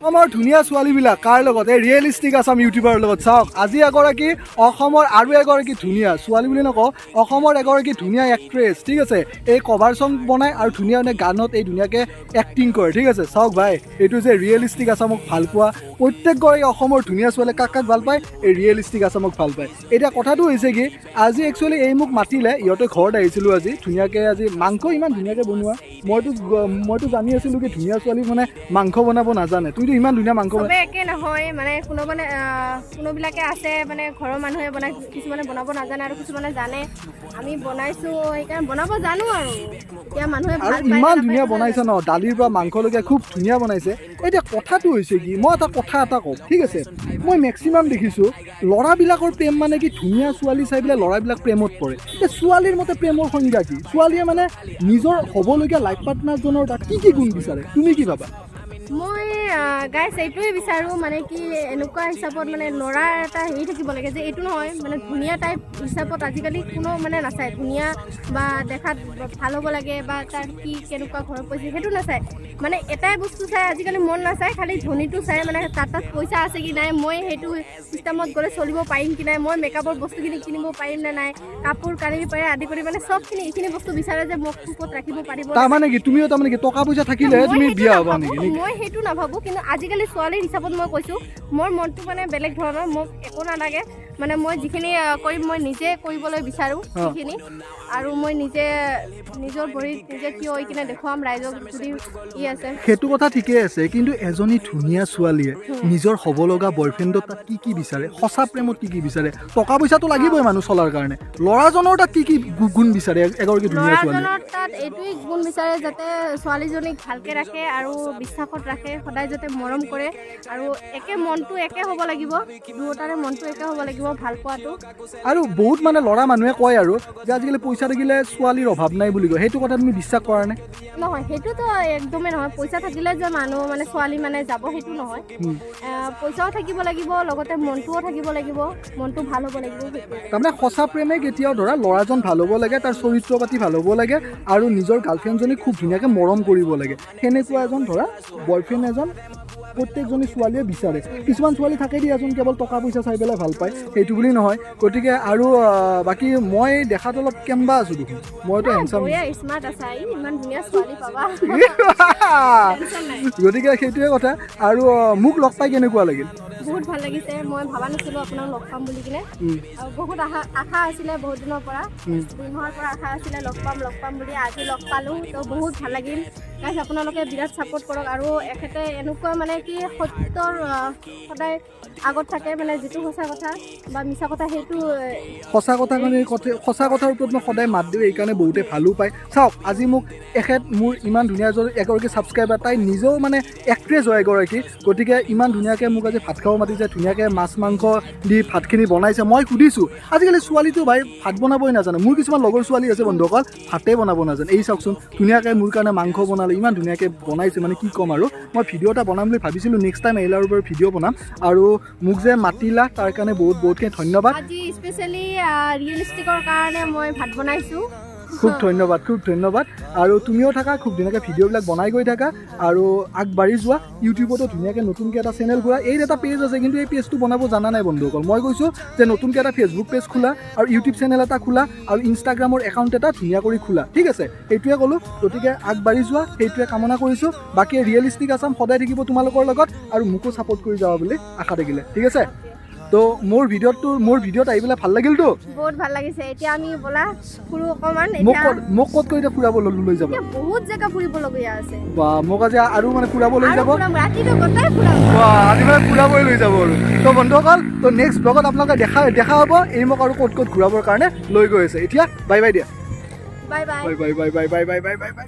অসমৰ ধুনীয়া ছোৱালীবিলাক কাৰ লগত এই ৰিয়েলিষ্টিক আছাম ইউটিউবাৰৰ লগত চাওক আজি এগৰাকী অসমৰ আৰু এগৰাকী ধুনীয়া ছোৱালী বুলি নকওঁ অসমৰ এগৰাকী ধুনীয়া এক্ট্ৰেছ ঠিক আছে এই কভাৰ চং বনায় আৰু ধুনীয়া ধুনীয়া গানত এই ধুনীয়াকৈ এক্টিং কৰে ঠিক আছে চাওক ভাই এইটো যে ৰিয়েলিষ্টিক আছামক ভাল পোৱা প্ৰত্যেকগৰাকী অসমৰ ধুনীয়া ছোৱালীয়ে কাক কাক ভাল পায় এই ৰিয়েলিষ্টিক আছামক ভাল পায় এতিয়া কথাটো হৈছে কি আজি একচুৱেলি এই মোক মাতিলে ইহঁতে ঘৰত আহিছিলোঁ আজি ধুনীয়াকৈ আজি মাংস ইমান ধুনীয়াকৈ বনোৱা মইতো জানি আছিলোঁ কি ধুনীয়া ছোৱালী মানে মাংস বনাব নাজানে তুমিতো ইমান ধুনীয়া মাংস চবে একে নহয় মানে কোনোবিলাকে আছে মানে ঘৰৰ মানুহে বনাই কিছুমানে বনাব নাজানে আৰু কিছুমানে জানে আমি বনাইছো সেইকাৰণে বনাব জানো আৰু এতিয়া মানুহে ভাল পায় ইমান ধুনীয়া বনাইছে ন দালিৰ পৰা মাংসলৈকে খুব ধুনীয়া বনাইছে এতিয়া কথাটো হৈছে কি মই কথা এটা কওঁ ঠিক আছে মই মেক্সিমাম দেখিছোঁ ল'ৰাবিলাকৰ প্ৰেম মানে কি ধুনীয়া ছোৱালী চাই পেলাই ল'ৰাবিলাক প্ৰেমত পৰে এতিয়া ছোৱালীৰ মতে প্ৰেমৰ সংজ্ঞা কি ছোৱালীয়ে মানে নিজৰ হ'বলগীয়া লাইফ পাৰ্টনাৰজনৰ তাত কি গুণ বিচাৰে তুমি কি ভাবা মই গাইছ এইটোৱে বিচাৰোঁ মানে কি এনেকুৱা হিচাপত মানে ল'ৰা এটা হেৰি থাকিব লাগে যে এইটো নহয় মানে ধুনীয়া টাইপ হিচাপত আজিকালি কোনো মানে নাচায় ধুনীয়া বা দেখাত ভাল হ'ব লাগে বা তাৰ কি কেনেকুৱা ঘৰত পইচা সেইটো নাচায় মানে এটাই বস্তু চাই আজিকালি মন নাচায় খালি ধনীটো চাই মানে তাত পইচা আছে কি নাই মই সেইটো চিষ্টেমত গ'লে চলিব পাৰিম কি নাই মই মেকআপৰ বস্তুখিনি কিনিব পাৰিম নে নাই কাপোৰ কানিৰ পৰা আদি কৰি মানে চবখিনি এইখিনি বস্তু বিচাৰে যে মোক সুখত ৰাখিব পাৰিব তাৰমানে কি তুমিও তাৰমানে কি টকা পইচা থাকিলেহে তুমি বিয়া হ'বা নেকি মই সেইটো নাভাবোঁ কিন্তু আজিকালি ছোৱালীৰ হিচাপত মই কৈছোঁ মোৰ মনটো মানে বেলেগ ধৰণৰ মোক একো নালাগে মানে মই যিখিনি কৰিম মই নিজে কৰিবলৈ বিচাৰোঁ সেইখিনি আৰু মই নিজে নিজৰ ভৰিত নিজে থিয় হৈ কিনে দেখুৱাম ৰাইজক যদি ই আছে সেইটো কথা ঠিকেই আছে কিন্তু এজনী ধুনীয়া ছোৱালীয়ে নিজৰ হ'ব লগা বয়ফ্ৰেণ্ডত তাত কি বিচাৰে সঁচা প্ৰেমত কি বিচাৰে টকা পইচাটো লাগিবই মানুহ চলাৰ কাৰণে ল'ৰাজনৰ তাত কি গুণ বিচাৰে এগৰাকী ধুনীয়া ছোৱালী ল'ৰাজনৰ তাত এইটোৱেই গুণ বিচাৰে যাতে ছোৱালীজনীক ভালকৈ ৰাখে আৰু বিশ্বাসত ৰাখে সদায় যাতে মৰম কৰে আৰু মনটো একে হ'ব লাগিব দুয়োটাৰে মনটো একে হ'ব লাগিব ভাল পোৱাটো আৰু বহুত মানে ল'ৰা মানুহে কয় আৰু যে আজিকালি পইচা থাকিলে ছোৱালীৰ অভাৱ নাই বুলি কয় সেইটো কথা তুমি বিশ্বাস কৰা নে নহয় সেইটোতো একদমেই নহয় পইচা থাকিলে যে মানুহ মানে ছোৱালী মানে যাব সেইটো নহয় পইচাও থাকিব লাগিব লগতে মনটোও থাকিব লাগিব মনটো ভাল হ'ব লাগিব তাৰমানে সঁচা প্ৰেমে কেতিয়াও ধৰা ল'ৰাজন ভাল হ'ব লাগে তাৰ চৰিত্ৰ পাতি ভাল হ'ব লাগে আৰু নিজৰ গাৰ্লফ্ৰেণ্ডজনীক খুব ধুনীয়াকৈ মৰম কৰিব লাগে সেনেকুৱা এজন ধৰা বয়ফ্ৰেণ্ড এজন প্ৰত্যেকজনী ছোৱালীয়ে বিচাৰে কিছুমান ছোৱালী থাকে দিয়াচোন কেৱল টকা পইচা চাই পেলাই ভাল পায় সেইটো বুলি নহয় গতিকে আৰু বাকী মই দেখাত অলপ কেম্বা আছোঁ দেখোন মইতো হেণ্ডচাম গতিকে সেইটোৱে কথা আৰু মোক লগ পাই কেনেকুৱা লাগিল বহুত ভাল লাগিছে মই ভাবা নাছিলোঁ আপোনাক লগ পাম বুলি কিনে আৰু বহুত আশা আছিলে বহুত দিনৰ পৰা 2 মাহৰ পৰা আশা আছিলে লগ পাম বুলি আজি লগ পালোঁ তো বহুত ভাল লাগিল গাইজ আপোনালোকে বিৰাট ছাপোৰ্ট কৰক আৰু এখেতে এনেকুৱা মানে কি সত্যৰ সদায় আগত থাকে মানে যিটো সঁচা কথা বা মিছা কথা সেইটো সঁচা কথা মানে সঁচা কথাৰ ওপৰত মই সদায় মাত দিওঁ এইকাৰণে বহুতে ভালো পায় চাওক আজি মোক এখেত মোৰ ইমান ধুনীয়া এগৰাকী ছাবস্ক্ৰাইবাৰ তাই নিজেও মানে এক্ট্ৰেছ হয় এগৰাকী গতিকে ইমান ধুনীয়াকৈ মোক আজি ভাত খাব মাতিছে ধুনীয়াকৈ মাছ মাংস দি ভাতখিনি বনাইছে মই সুধিছোঁ আজিকালি ছোৱালীটো ভাই ভাত বনাবই নাজানে মোৰ কিছুমান লগৰ ছোৱালী আছে বন্ধুসকল ভাতেই বনাব নাজানে এই চাওকচোন ধুনীয়াকৈ মোৰ কাৰণে মাংস বনালে ইমান ধুনীয়াকৈ বনাইছে মানে কি ক'ম আৰু মই ভিডিঅ' এটা বনাম বুলি ভাবিছিলোঁ নেক্সট টাইম এলাৰ ওপৰত ভিডিঅ' বনাম আৰু মোক যে মাতিলা তাৰ কাৰণে বহুতখিনি ধন্যবাদ আজি স্পেচিয়েলি ৰিয়েলিষ্টিকৰ কাৰণে মই ভাত বনাইছোঁ খুব ধন্যবাদ আৰু তুমিও থাকা খুব ধুনীয়াকৈ ভিডিঅ'বিলাক বনাই গৈ থাকা আৰু আগবাঢ়ি যোৱা ইউটিউবতো ধুনীয়াকৈ নতুনকৈ এটা চেনেল খোলা এই এটা পেজ আছে কিন্তু এই পেজটো বনাব জানা নাই বন্ধুসকল মই কৈছোঁ যে নতুনকৈ এটা ফেচবুক পেজ খোলা আৰু ইউটিউব চেনেল এটা খোলা আৰু ইনষ্টাগ্ৰামৰ একাউণ্ট এটা ধুনীয়া কৰি খোলা ঠিক আছে সেইটোৱে ক'লোঁ গতিকে আগবাঢ়ি যোৱা সেইটোৱে কামনা কৰিছোঁ বাকী ৰিয়েলিষ্টিক আছাম সদায় থাকিব তোমালোকৰ লগত আৰু মোকো ছাপোৰ্ট কৰি যাবা বুলি আশা থাকিলে ঠিক আছে তো মোৰ ভিডিঅ'ত আহি পেলাই ভাল লাগিলতো বহুত ভাল লাগিছে এতিয়া আমি বলা ফুৰো অকমান মোক ক'ত কৈ ফুৰাব লৈ যাব বহুত জেগা ফুৰিবলগীয়া আছে বা মোক আজি আৰু মানে ফুৰাব লৈ যাব ৰাতিটো গোটাই ফুৰাব বা আজি মানে ফুৰাবই লৈ যাব আৰু তো বন্ধুসকল তো নেক্সট ব্লগত আপোনালোকে দেখা হ'ব এই মোক আৰু ক'ত ঘূৰাবৰ কাৰণে লৈ গৈ আছে এতিয়া বাই দিয়া বাই